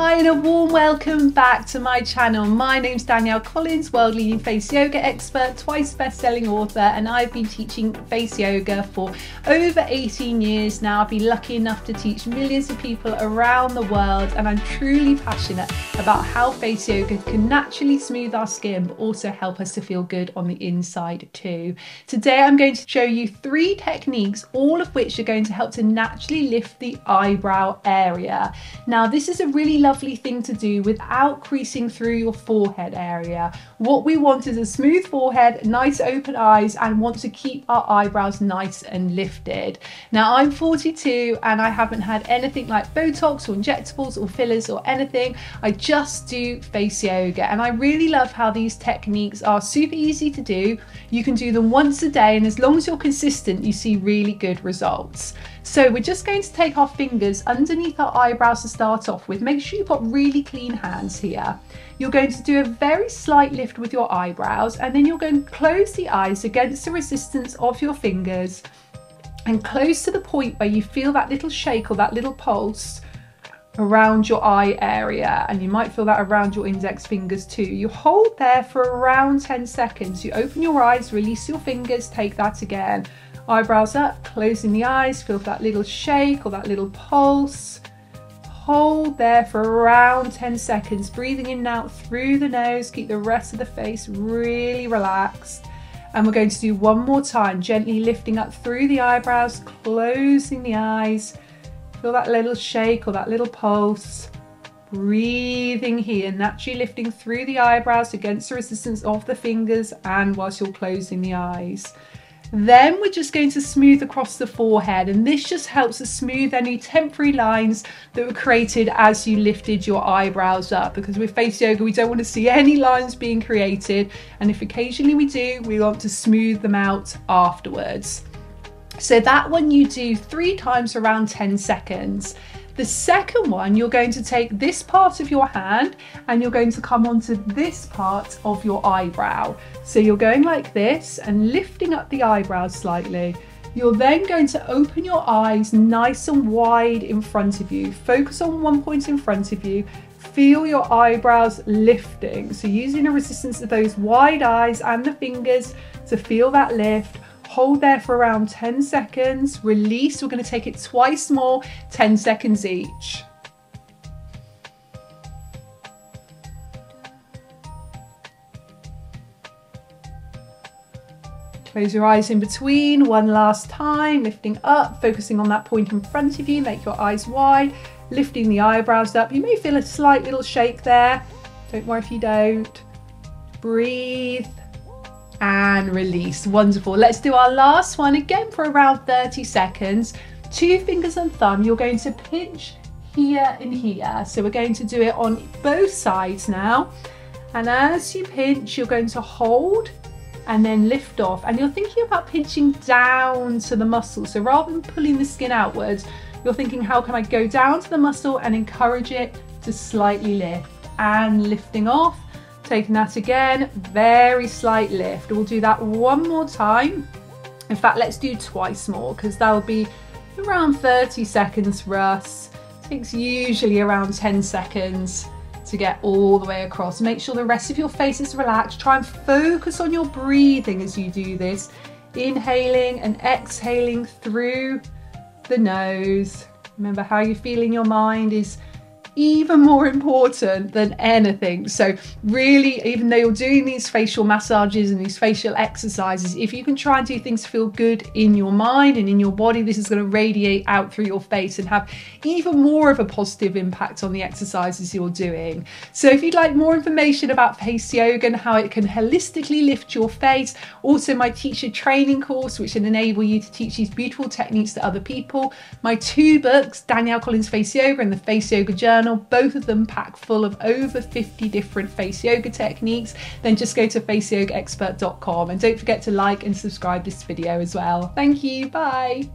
Hi and a warm welcome back to my channel. My name's Danielle Collins, world leading face yoga expert, twice best-selling author, and I've been teaching face yoga for over 18 years now. I've been lucky enough to teach millions of people around the world, and I'm truly passionate about how face yoga can naturally smooth our skin but also help us to feel good on the inside too. Today I'm going to show you 3 techniques, all of which are going to help to naturally lift the eyebrow area. Now this is a really lovely thing to do without creasing through your forehead area. What we want is a smooth forehead, nice open eyes, and want to keep our eyebrows nice and lifted. Now I'm 42 and I haven't had anything like Botox or injectables or fillers or anything. I just do face yoga, and I really love how these techniques are super easy to do. You can do them once a day, and as long as you're consistent you see really good results. So we're just going to take our fingers underneath our eyebrows to start off with. Make sure you've got really clean hands here. You're going to do a very slight lift with your eyebrows, and then you're going to close the eyes against the resistance of your fingers and close to the point where you feel that little shake or that little pulse around your eye area, and you might feel that around your index fingers too. You hold there for around 10 seconds. You open your eyes, release your fingers, take that again. Eyebrows up, closing the eyes, feel that little shake or that little pulse. Hold there for around 10 seconds, breathing in and out through the nose. Keep the rest of the face really relaxed. And we're going to do one more time, gently lifting up through the eyebrows, closing the eyes. Feel that little shake or that little pulse. Breathing here, naturally lifting through the eyebrows against the resistance of the fingers and whilst you're closing the eyes. Then we're just going to smooth across the forehead, and this just helps to smooth any temporary lines that were created as you lifted your eyebrows up, because with face yoga we don't want to see any lines being created, and if occasionally we do, we want to smooth them out afterwards. So that one you do 3 times around 10 seconds. The second one, you're going to take this part of your hand and you're going to come onto this part of your eyebrow. So you're going like this and lifting up the eyebrows slightly. You're then going to open your eyes nice and wide in front of you. Focus on one point in front of you. Feel your eyebrows lifting. So using the resistance of those wide eyes and the fingers to feel that lift. Hold there for around 10 seconds, release. We're going to take it twice more, 10 seconds each. Close your eyes in between, one last time, lifting up, focusing on that point in front of you, make your eyes wide, lifting the eyebrows up. You may feel a slight little shake there, don't worry if you don't. Breathe. And release. Wonderful. Let's do our last one again for around 30 seconds. 2 fingers and thumb. You're going to pinch here and here. So we're going to do it on both sides now. And as you pinch, you're going to hold and then lift off. And you're thinking about pinching down to the muscle. So rather than pulling the skin outwards, you're thinking, how can I go down to the muscle and encourage it to slightly lift? And lifting off. Taking that again, very slight lift. We'll do that one more time. In fact, let's do twice more, because that'll be around 30 seconds for us. Takes usually around 10 seconds to get all the way across. Make sure the rest of your face is relaxed. Try and focus on your breathing as you do this. Inhaling and exhaling through the nose. Remember, how you feel in your mind is even more important than anything. So really, even though you're doing these facial massages and these facial exercises, if you can try and do things to feel good in your mind and in your body, this is going to radiate out through your face and have even more of a positive impact on the exercises you're doing. So if you'd like more information about face yoga and how it can holistically lift your face, also my teacher training course, which can enable you to teach these beautiful techniques to other people, my 2 books, Danielle Collins Face Yoga and the Face Yoga Journal, both of them packed full of over 50 different face yoga techniques, then just go to faceyogaexpert.com, and don't forget to like and subscribe this video as well. Thank you, bye.